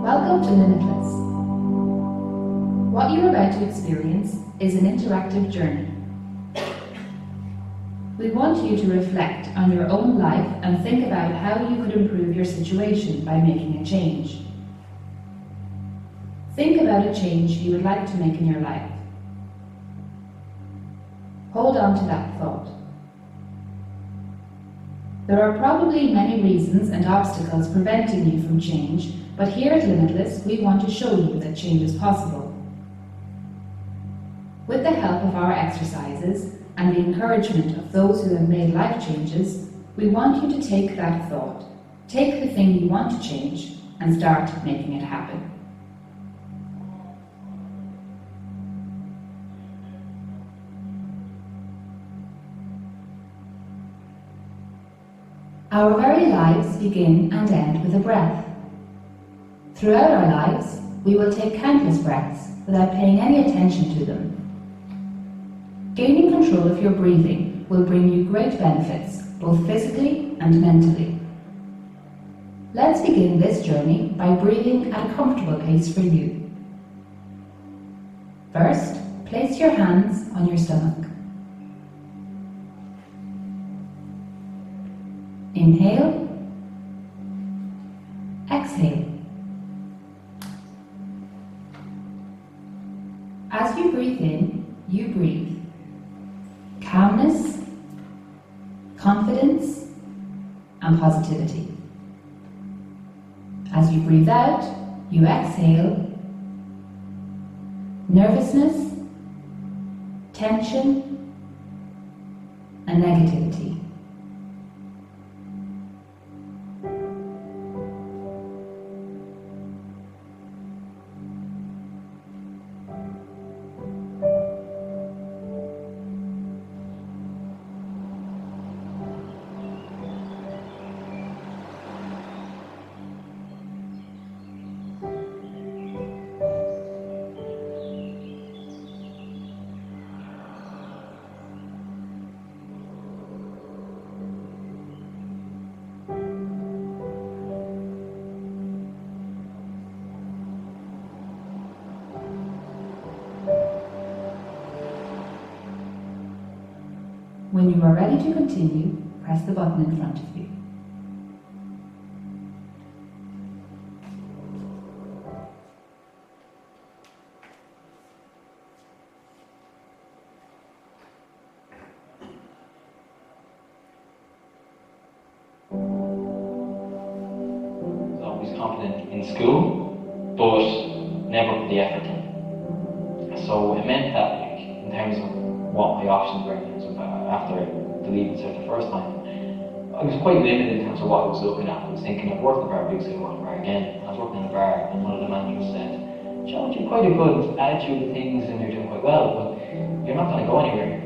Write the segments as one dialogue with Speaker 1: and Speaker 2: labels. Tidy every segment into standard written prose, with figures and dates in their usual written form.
Speaker 1: Welcome to Limitless. What you're about to experience is an interactive journey. We want you to reflect on your own life and think about how you could improve your situation by making a change. Think about a change you would like to make in your life. Hold on to that thought. There are probably many reasons and obstacles preventing you from change, but here at Limitless, we want to show you that change is possible. With the help of our exercises and the encouragement of those who have made life changes, we want you to take that thought, take the thing you want to change, and start making it happen. Our very lives begin and end with a breath. Throughout our lives, we will take countless breaths without paying any attention to them. Gaining control of your breathing will bring you great benefits, both physically and mentally. Let's begin this journey by breathing at a comfortable pace for you. First, place your hands on your stomach. Inhale, exhale. As you breathe in, you breathe calmness, confidence, and positivity. As you breathe out, you exhale nervousness, tension, and negativity. When you are ready to continue, press the button in front of you.
Speaker 2: I was always confident in school, but never put the effort in. So it meant that, like, in terms of what my options were, after the leaving cert the first time, I was quite limited in terms of what I was looking at. I was thinking I'd work in a bar because I worked in a bar again. I was working in a bar and one of the managers said, "Joe, you've quite a good attitude to things and you're doing quite well, but you're not going to go anywhere."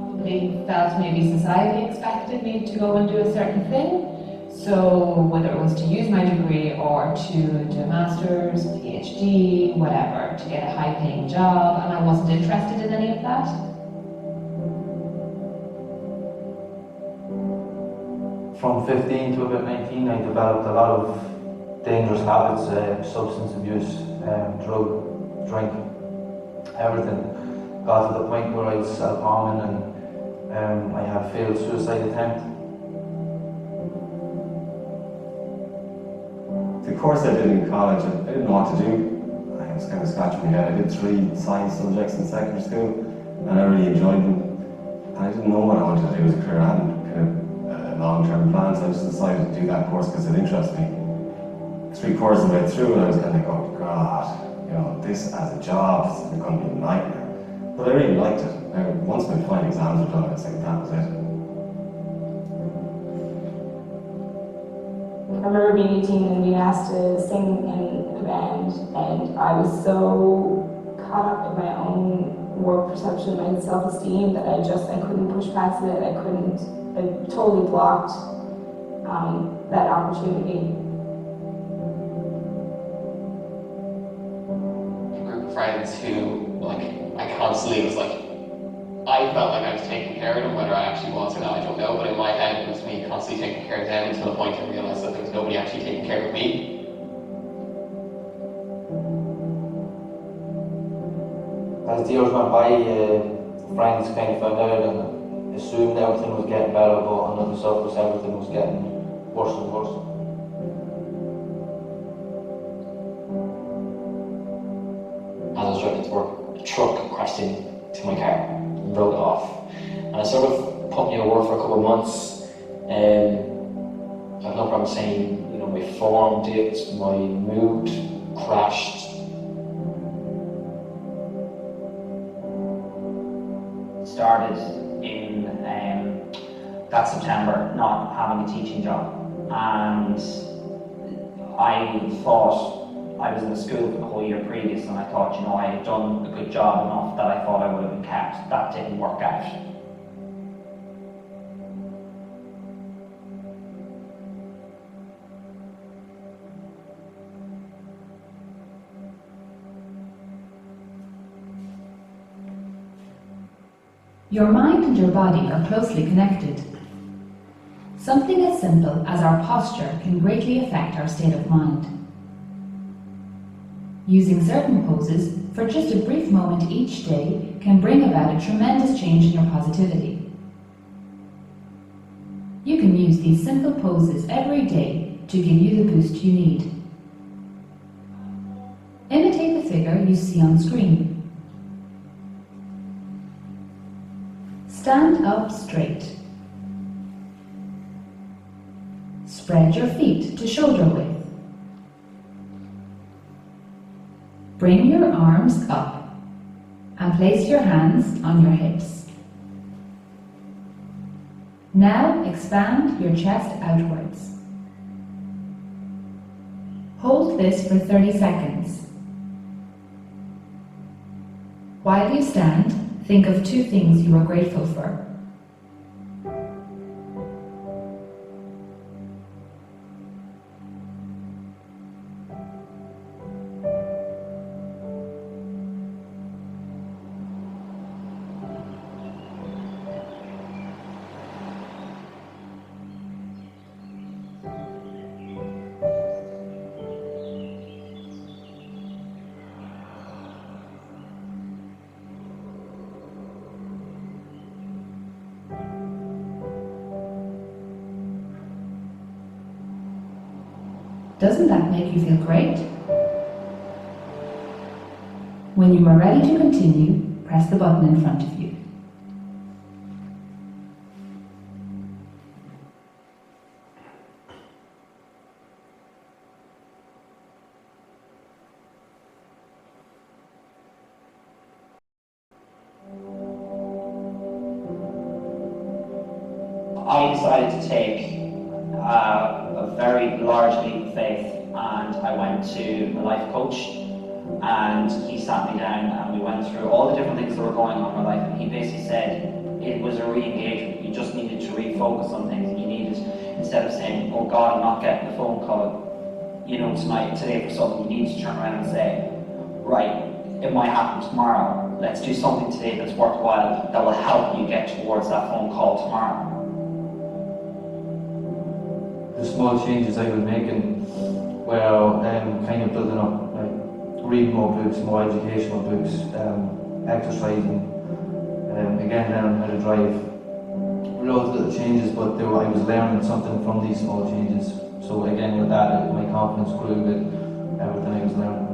Speaker 1: Probably felt maybe society expected me to go and do a certain thing. So whether it was to use my degree or to do a master's, PhD, whatever, to get a high-paying job, and I wasn't interested in any of that.
Speaker 3: From 15 to about 19, I developed a lot of dangerous habits, substance abuse, drug, drink, everything. Got to the point where I was self-harming and I had a failed suicide attempt.
Speaker 4: The course I did in college, I didn't know what to do. I was kind of scratching my head. I did 3 science subjects in secondary school and I really enjoyed them. And I didn't know what I wanted to do as a career. I hadn't kind of a long-term plan, so I just decided to do that course because it interested me. 3 courses I went through and I was kind of like, oh God, you know, this as a job is going to be a nightmare. But I really liked it. Once my final exams were done, I was like, that was it.
Speaker 5: I remember being 18 and being asked to sing in a band, and I was so caught up in my own work perception, my self-esteem, that I couldn't push past it. I totally blocked that opportunity.
Speaker 6: A group of friends who, like, I constantly was like, I felt like I was taking care of them. Whether I actually was or not, I don't know, but in my head it was me constantly taking care of them until the point I realised that there was nobody actually taking care of me.
Speaker 3: As the years went by, friends kind of found out and assumed everything was getting better, but under the surface everything was getting worse and worse.
Speaker 2: As I was driving to work, a truck crashed into my car and wrote it off. And it sort of put me out of work for a couple of months. I have no problem saying, you know, my form dipped, my mood crashed.
Speaker 7: Started in that September not having a teaching job, and I thought I was in the school for the whole year previous, and I thought, you know, I had done a good job enough that I thought I would have been kept. That didn't work out.
Speaker 1: Your mind and your body are closely connected. Something as simple as our posture can greatly affect our state of mind. Using certain poses for just a brief moment each day can bring about a tremendous change in your positivity. You can use these simple poses every day to give you the boost you need. Imitate the figure you see on screen. Stand up straight. Spread your feet to shoulder width. Bring your arms up and place your hands on your hips. Now expand your chest outwards. Hold this for 30 seconds. While you stand, think of 2 things you are grateful for. Doesn't that make you feel great? When you are ready to continue, press the button in front of you.
Speaker 7: I decided to take a very large leap of faith, and I went to a life coach, and he sat me down and we went through all the different things that were going on in my life, and he basically said it was a re-engagement. You just needed to refocus on things. You needed, instead of saying, oh God, I'm not getting a phone call, you know, today for something, you need to turn around and say, right, it might happen tomorrow. Let's do something today that's worthwhile, that will help you get towards that phone call tomorrow.
Speaker 3: The small changes I was making were kind of building up, like reading more books, more educational books, exercising, again learning how to drive. Loads of little changes, but I was learning something from these small changes. So again with that, my confidence grew with everything I was learning.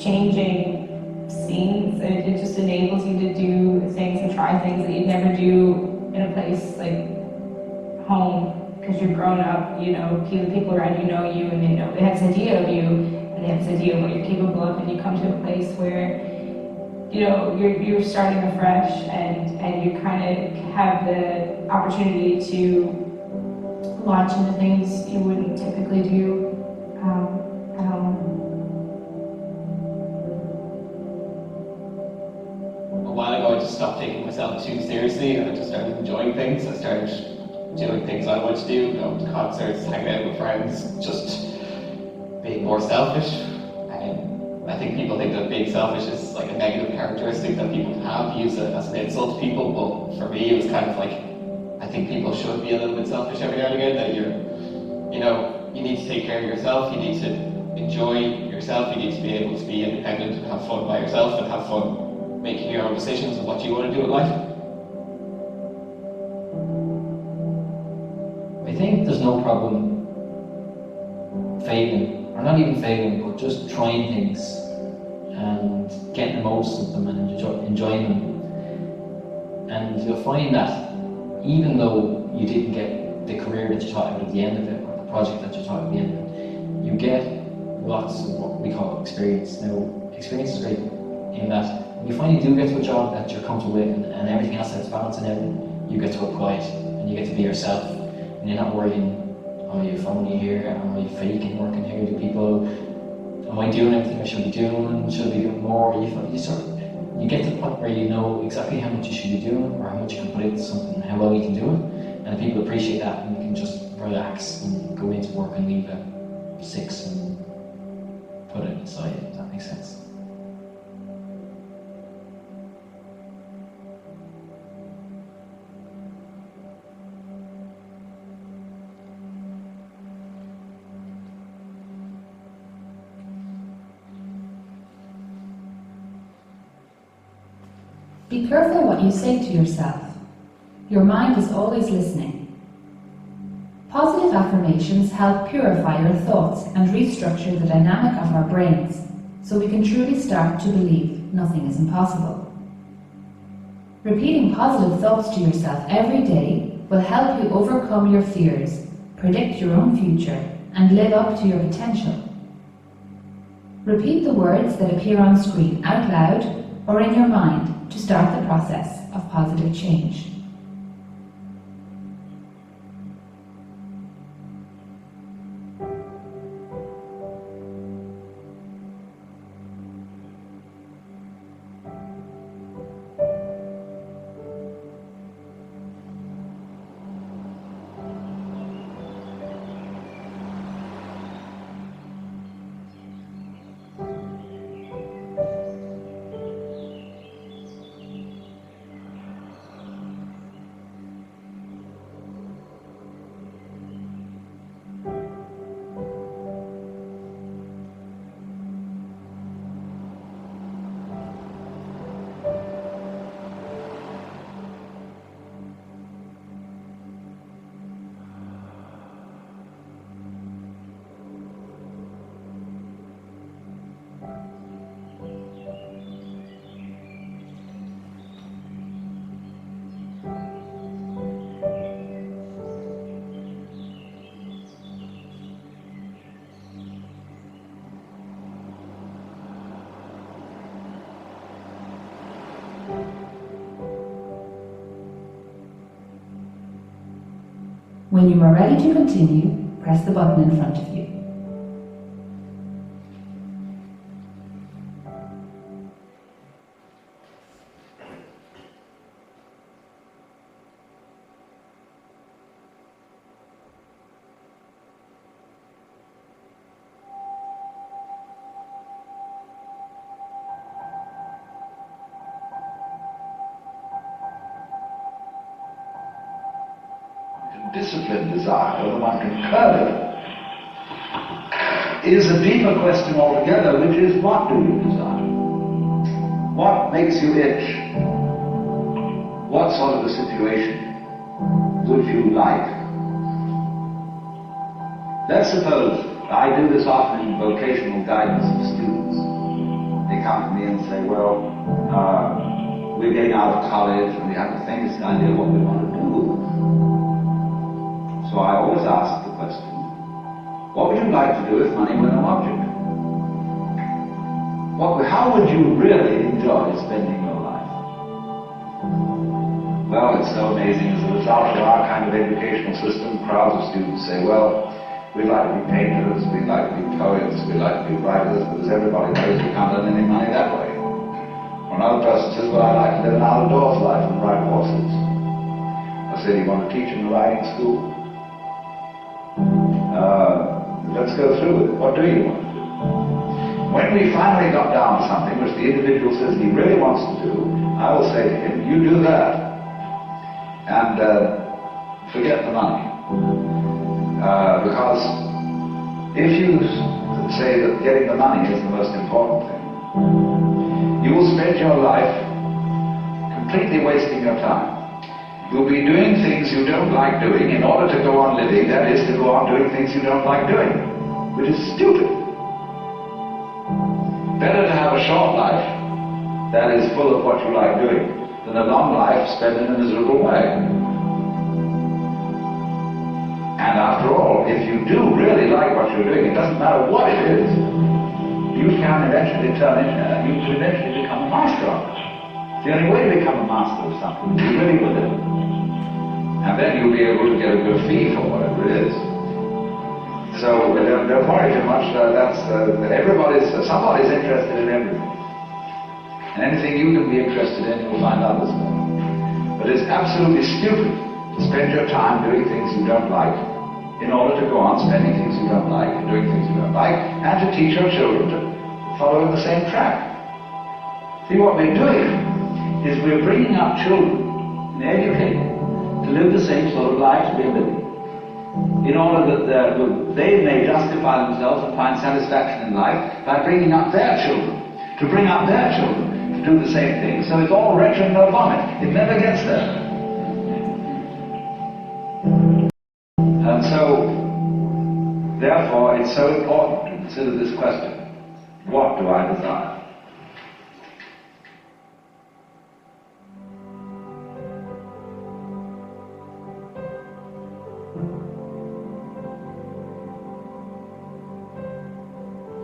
Speaker 5: Changing scenes, it just enables you to do things and try things that you'd never do in a place like home, because you're grown up, you know, the people around you know you, and they have this idea of you, and they have this idea of what you're capable of, and you come to a place where, you know, you're starting afresh, and you kind of have the opportunity to launch into things you wouldn't typically do at home.
Speaker 6: A while ago, I just stopped taking myself too seriously, and I just started enjoying things. I started doing things I wanted to do, going to concerts, hanging out with friends, just being more selfish. I think people think that being selfish is like a negative characteristic that people can have, use it as an insult to people, but for me it was kind of like, I think people should be a little bit selfish every now and again, that you need to take care of yourself, you need to enjoy yourself, you need to be able to be independent and have fun by yourself and have fun making your own decisions of what you want to do in life.
Speaker 2: I think there's no problem failing, or not even failing, but just trying things and getting the most of them and enjoying them. And you'll find that even though you didn't get the career that you thought out at the end of it, or the project that you thought at the end of it, you get lots of what we call experience. Now, experience is great in that when you finally do get to a job that you're comfortable with and everything else that's balancing everything, you get to go quiet and you get to be yourself. And you're not worrying, am I phony here? Am I faking working here? Am I doing everything I should be doing? Should I be doing more? You get to the point where you know exactly how much you should be doing or how much you can put into something and how well you can do it. And people appreciate that, and you can just relax and go into work and leave at 6 and put it aside, if that makes sense.
Speaker 1: Be careful what you say to yourself. Your mind is always listening. Positive affirmations help purify your thoughts and restructure the dynamic of our brains, so we can truly start to believe nothing is impossible. Repeating positive thoughts to yourself every day will help you overcome your fears, predict your own future, and live up to your potential. Repeat the words that appear on screen out loud or in your mind to start the process of positive change. When you are ready to continue, press the button in front of you.
Speaker 8: Disciplined desire, whether one can curb it, is a deeper question altogether, which is, what do you desire? What makes you itch? What sort of a situation would you like? Let's suppose, I do this often in vocational guidance of students. They come to me and say, well, we're getting out of college and we have the faintest idea what we want to do. So I always ask the question, what would you like to do if money were no object? How would you really enjoy spending your life? Well, it's so amazing. As a result of our kind of educational system, crowds of students say, well, we'd like to be painters, we'd like to be poets, we'd like to be writers, but as everybody knows, we can't earn any money that way. Or another person says, well, I'd like to live an outdoors life and ride horses. I said, you want to teach in the riding school? Let's go through with it. What do you want to do? When we finally got down to something which the individual says he really wants to do, I will say to him, you do that, and forget the money. Because if you say that getting the money is the most important thing, you will spend your life completely wasting your time. You'll be doing things you don't like doing in order to go on living, that is, to go on doing things you don't like doing, which is stupid. Better to have a short life that is full of what you like doing than a long life spent in a miserable way. And after all, if you do really like what you're doing, it doesn't matter what it is, you can eventually you can eventually become a master of it. It's the only way to become a master of something, is really with it. And then you'll be able to get a good fee for whatever it is. So don't worry too much. Somebody's interested in everything. And anything you can be interested in, you'll find others will. But it's absolutely stupid to spend your time doing things you don't like in order to go on spending things you don't like and doing things you don't like, and to teach your children to follow in the same track. See, what we're doing is we're bringing up children and educating them to live the same sort of lives we're living, in order that they may justify themselves and find satisfaction in life by bringing up their children, to bring up their children to do the same thing. So it's all wretched and no vomit. It never gets there. And so, therefore, it's so important to consider this question: what do I desire?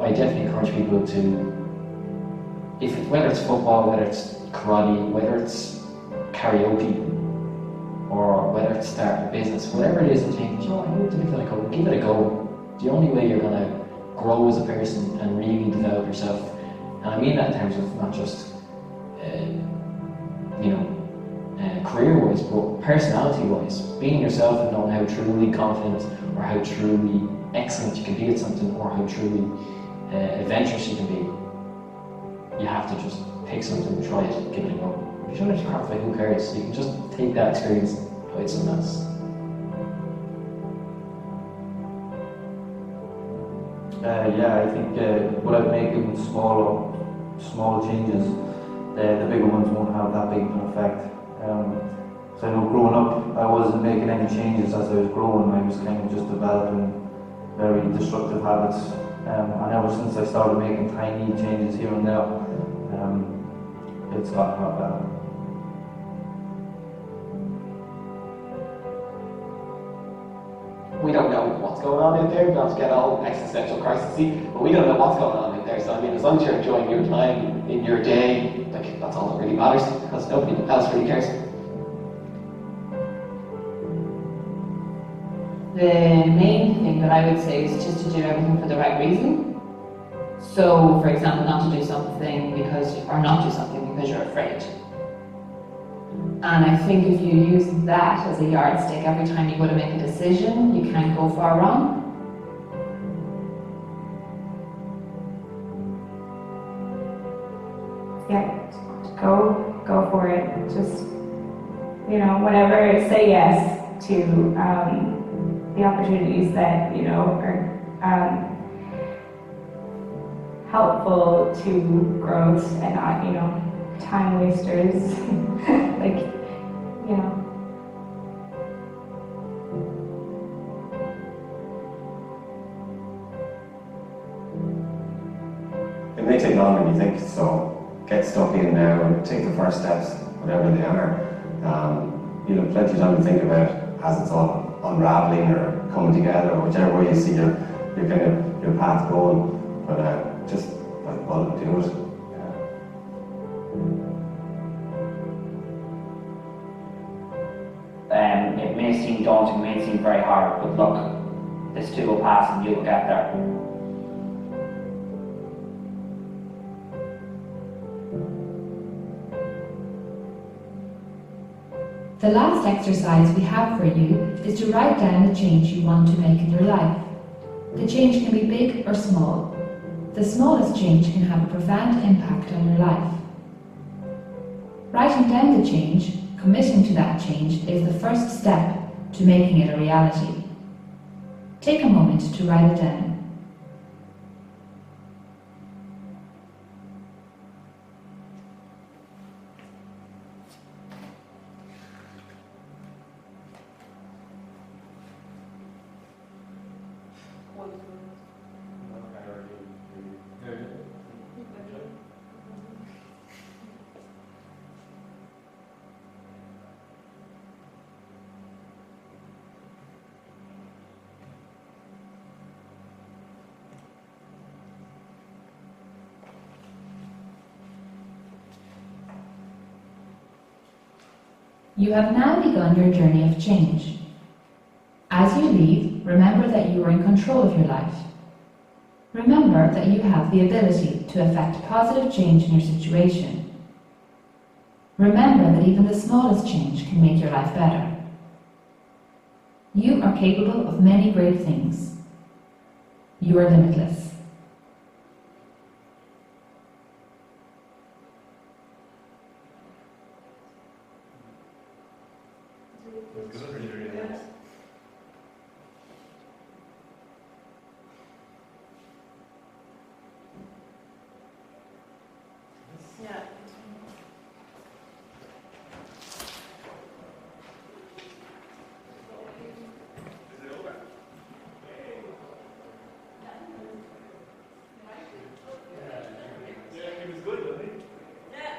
Speaker 9: I definitely encourage people to, whether it's football, whether it's karate, whether it's karaoke, or whether it's starting a business, whatever it is, and think, you know, I need to give it a go. Give it a go. The only way you're going to grow as a person and really develop yourself, and I mean that in terms of not just, career-wise, but personality-wise, being yourself and knowing how truly confident or how truly excellent you can be at something, or how truly adventurous you can be. You have to just pick something, try it, give it a go. If you don't have to crap it, who cares? You can just take that experience and apply it something else.
Speaker 3: I think without making small changes, the bigger ones won't have that big of an effect. So I know growing up, I wasn't making any changes as I was growing. I was kind of just developing very destructive habits. And ever since I started making tiny changes here and there, it's gotten a lot better.
Speaker 6: We don't know what's going on out there, not to get all existential crisis-y, but we don't know what's going on out there. So I mean, as long as you're enjoying your time in your day, like, that's all that really matters, because nobody else really cares.
Speaker 10: The main thing that I would say is just to do everything for the right reason. So, for example, not to do something or not do something because you're afraid. And I think if you use that as a yardstick every time you go to make a decision, you can't go far wrong.
Speaker 5: Yeah, go for it. Just, whatever, say yes to the opportunities that, are helpful to growth and not, time wasters.
Speaker 4: It may take longer than you think, so get stuck in now and take the first steps, whatever they are. You'll have plenty of time to think about it as it's all unraveling or coming together, or whichever way you see your path going. But just do it.
Speaker 7: It may seem daunting, may seem very hard, but look, this too will pass and you'll get there.
Speaker 1: The last exercise we have for you is to write down the change you want to make in your life. The change can be big or small. The smallest change can have a profound impact on your life. Writing down the change, committing to that change, is the first step to making it a reality. Take a moment to write it down. You have now begun your journey of change. As you leave, remember that you are in control of your life. Remember that you have the ability to effect positive change in your situation. Remember that even the smallest change can make your life better. You are capable of many great things. You are limitless.
Speaker 11: Yeah.